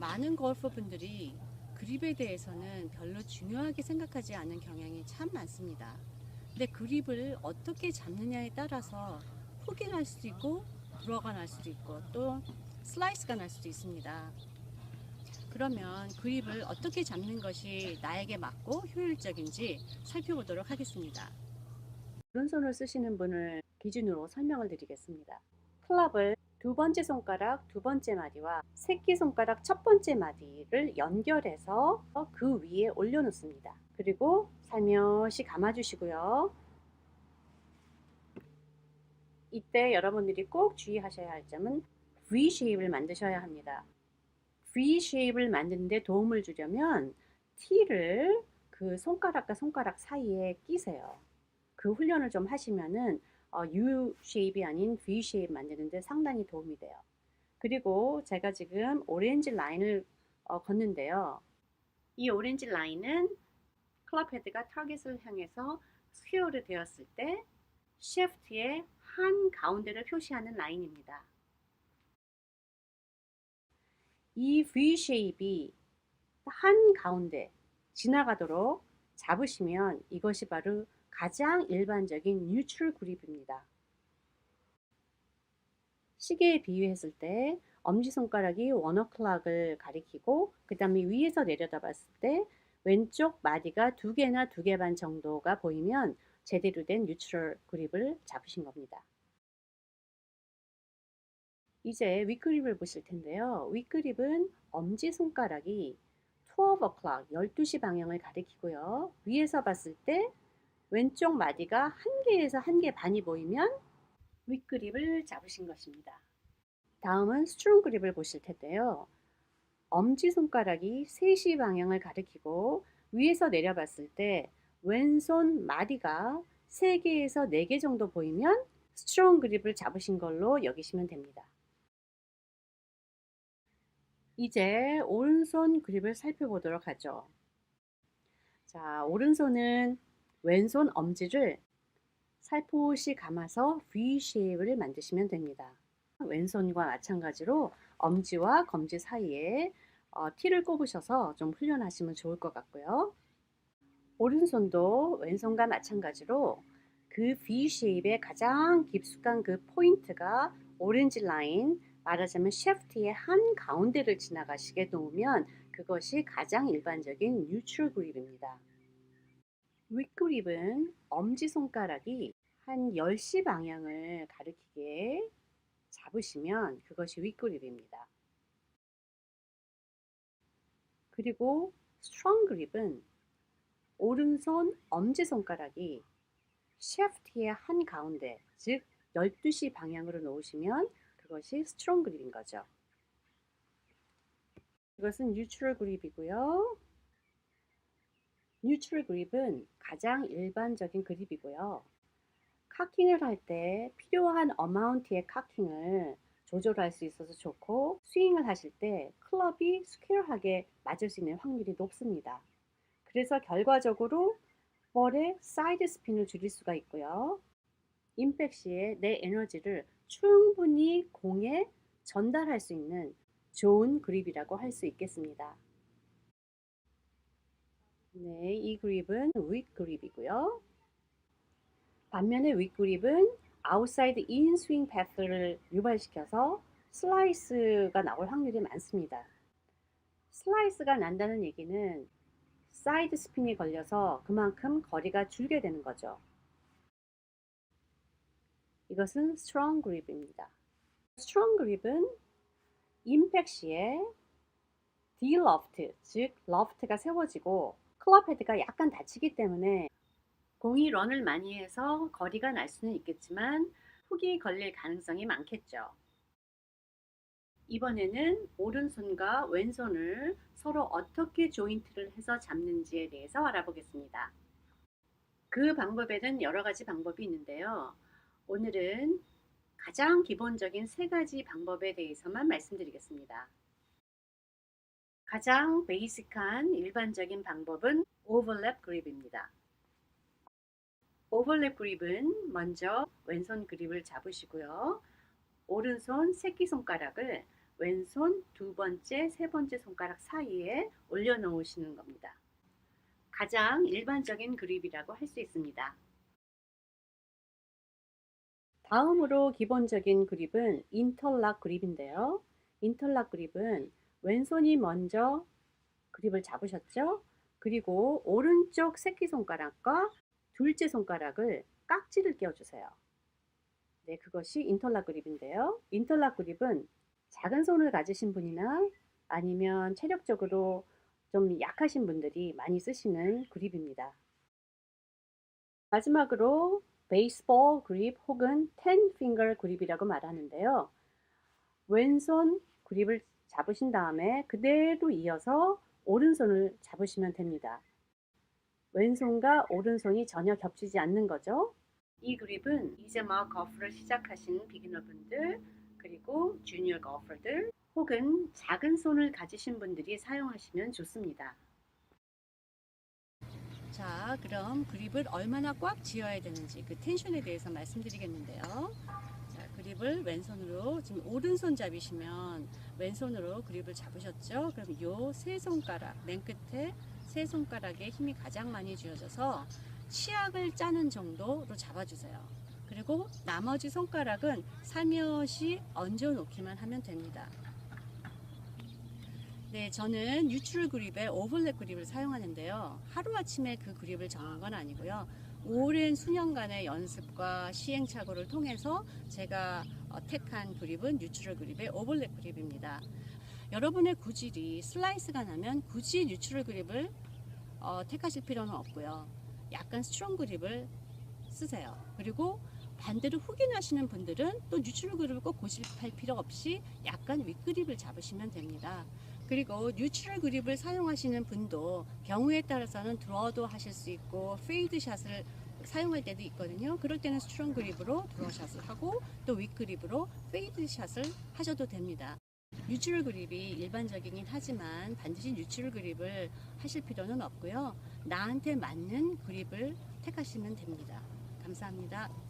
많은 골퍼분들이 그립에 대해서는 별로 중요하게 생각하지 않은 경향이 참 많습니다. 근데 그립을 어떻게 잡느냐에 따라서 훅이 날 수도 있고 브로가 날 수도 있고 또 슬라이스가 날 수도 있습니다. 그러면 그립을 어떻게 잡는 것이 나에게 맞고 효율적인지 살펴보도록 하겠습니다. 오른손을 쓰시는 분을 기준으로 설명을 드리겠습니다. 클럽을 두 번째 손가락 두 번째 마디와 새끼손가락 첫 번째 마디를 연결해서 그 위에 올려놓습니다. 그리고 살며시 감아주시고요. 이때 여러분들이 꼭 주의하셔야 할 점은 V 쉐입을 만드셔야 합니다. V 쉐입을 만드는 데 도움을 주려면 T를 그 손가락과 손가락 사이에 끼세요. 그 훈련을 좀 하시면은 U 쉐입이 아닌 V 쉐입 만드는 데 상당히 도움이 돼요. 그리고 제가 지금 오렌지 라인을 걷는데요. 이 오렌지 라인은 클럽 헤드가 타겟을 향해서 스퀘어를 되었을 때 샤프트의 한 가운데를 표시하는 라인입니다. 이 V 쉐입이 한 가운데 지나가도록 잡으시면 이것이 바로 가장 일반적인 뉴트럴 그립입니다. 시계에 비유했을 때 엄지손가락이 원어클락을 가리키고 그 다음에 위에서 내려다 봤을 때 왼쪽 마디가 두 개나 두 개 반 정도가 보이면 제대로 된 뉴트럴 그립을 잡으신 겁니다. 이제 윗그립을 보실 텐데요. 윗그립은 엄지손가락이 12 o'clock, 12시 방향을 가리키고요. 위에서 봤을 때 왼쪽 마디가 한 개에서 한 개 반이 보이면 윗그립을 잡으신 것입니다. 다음은 스트롱 그립을 보실 텐데요. 엄지손가락이 3시 방향을 가리키고 위에서 내려봤을 때 왼손 마디가 3개에서 4개 정도 보이면 스트롱 그립을 잡으신 걸로 여기시면 됩니다. 이제 오른손 그립을 살펴보도록 하죠. 자, 오른손은 왼손 엄지를 살포시 감아서 V 쉐입을 만드시면 됩니다. 왼손과 마찬가지로 엄지와 검지 사이에 T를 꼽으셔서 좀 훈련하시면 좋을 것 같고요. 오른손도 왼손과 마찬가지로 그 V 쉐입의 가장 깊숙한 그 포인트가 오렌지 라인, 말하자면 샤프트의 한 가운데를 지나가시게 놓으면 그것이 가장 일반적인 뉴트럴 그립입니다. 윗그립은 엄지손가락이 한 10시 방향을 가리키게 잡으시면 그것이 윗그립입니다. 그리고 스트롱 그립은 오른손 엄지손가락이 샤프트의 한 가운데, 즉 12시 방향으로 놓으시면 그것이 스트롱 그립인 거죠. 이것은 뉴트럴 그립이고요. 뉴트럴 그립은 가장 일반적인 그립이고요. 카킹을 할 때 필요한 어마운트의 카킹을 조절할 수 있어서 좋고 스윙을 하실 때 클럽이 스퀘어하게 맞을 수 있는 확률이 높습니다. 그래서 결과적으로 볼의 사이드 스핀을 줄일 수가 있고요. 임팩 시에 내 에너지를 충분히 공에 전달할 수 있는 좋은 그립이라고 할 수 있겠습니다. 네, 이 그립은 윗 그립이고요. 반면에 윗그립은 아웃사이드 인 스윙 패스를 유발시켜서 슬라이스가 나올 확률이 많습니다. 슬라이스가 난다는 얘기는 사이드 스핀이 걸려서 그만큼 거리가 줄게 되는 거죠. 이것은 스트롱 그립입니다. 스트롱 그립은 임팩 시에 디러프트, 즉 러프트가 세워지고 클럽 헤드가 약간 닫히기 때문에 공이 런을 많이 해서 거리가 날 수는 있겠지만 훅이 걸릴 가능성이 많겠죠. 이번에는 오른손과 왼손을 서로 어떻게 조인트를 해서 잡는지에 대해서 알아보겠습니다. 그 방법에는 여러 가지 방법이 있는데요. 오늘은 가장 기본적인 3가지 방법에 대해서만 말씀드리겠습니다. 가장 베이직한 일반적인 방법은 오버랩 그립입니다. 오버랩 그립은 먼저 왼손 그립을 잡으시고요. 오른손 새끼손가락을 왼손 두 번째, 세 번째 손가락 사이에 올려놓으시는 겁니다. 가장 일반적인 그립이라고 할 수 있습니다. 다음으로 기본적인 그립은 인터락 그립인데요. 인터락 그립은 왼손이 먼저 그립을 잡으셨죠? 그리고 오른쪽 새끼손가락과 둘째 손가락을 깍지를 끼워주세요. 네, 그것이 인터락 그립인데요. 인터락 그립은 작은 손을 가지신 분이나 아니면 체력적으로 좀 약하신 분들이 많이 쓰시는 그립입니다. 마지막으로 베이스볼 그립 혹은 10 finger 그립이라고 말하는데요. 왼손 그립을 잡으신 다음에 그대로 이어서 오른손을 잡으시면 됩니다. 왼손과 오른손이 전혀 겹치지 않는 거죠. 이 그립은 이제 막 골프를 시작하신 비기너분들 그리고 주니어 골퍼들 혹은 작은 손을 가지신 분들이 사용하시면 좋습니다. 자, 그럼 그립을 얼마나 꽉 쥐어야 되는지 그 텐션에 대해서 말씀드리겠는데요. 자, 그립을 왼손으로 지금 오른손잡이시면 왼손으로 그립을 잡으셨죠? 그럼 요 세 손가락, 맨 끝에 세 손가락에 힘이 가장 많이 쥐어져서 치약을 짜는 정도로 잡아주세요. 그리고 나머지 손가락은 살며시 얹어 놓기만 하면 됩니다. 네, 저는 뉴트럴 그립에 오버랩 그립을 사용하는데요. 하루아침에 그 그립을 정한 건 아니고요. 오랜 수년간의 연습과 시행착오를 통해서 제가 택한 그립은 뉴트럴 그립의 오버랩 그립입니다. 여러분의 구질이 슬라이스가 나면 굳이 뉴트럴 그립을 택하실 필요는 없고요. 약간 스트롱 그립을 쓰세요. 그리고 반대로 훅이 나시는 분들은 또 뉴트럴 그립을 꼭 고집할 필요 없이 약간 윗그립을 잡으시면 됩니다. 그리고 뉴트럴 그립을 사용하시는 분도 경우에 따라서는 드로도 하실 수 있고 페이드 샷을 사용할 때도 있거든요. 그럴 때는 스트롱 그립으로 드로 샷을 하고 또 윗그립으로 페이드 샷을 하셔도 됩니다. 뉴트럴 그립이 일반적이긴 하지만 반드시 뉴트럴 그립을 하실 필요는 없고요. 나한테 맞는 그립을 택하시면 됩니다. 감사합니다.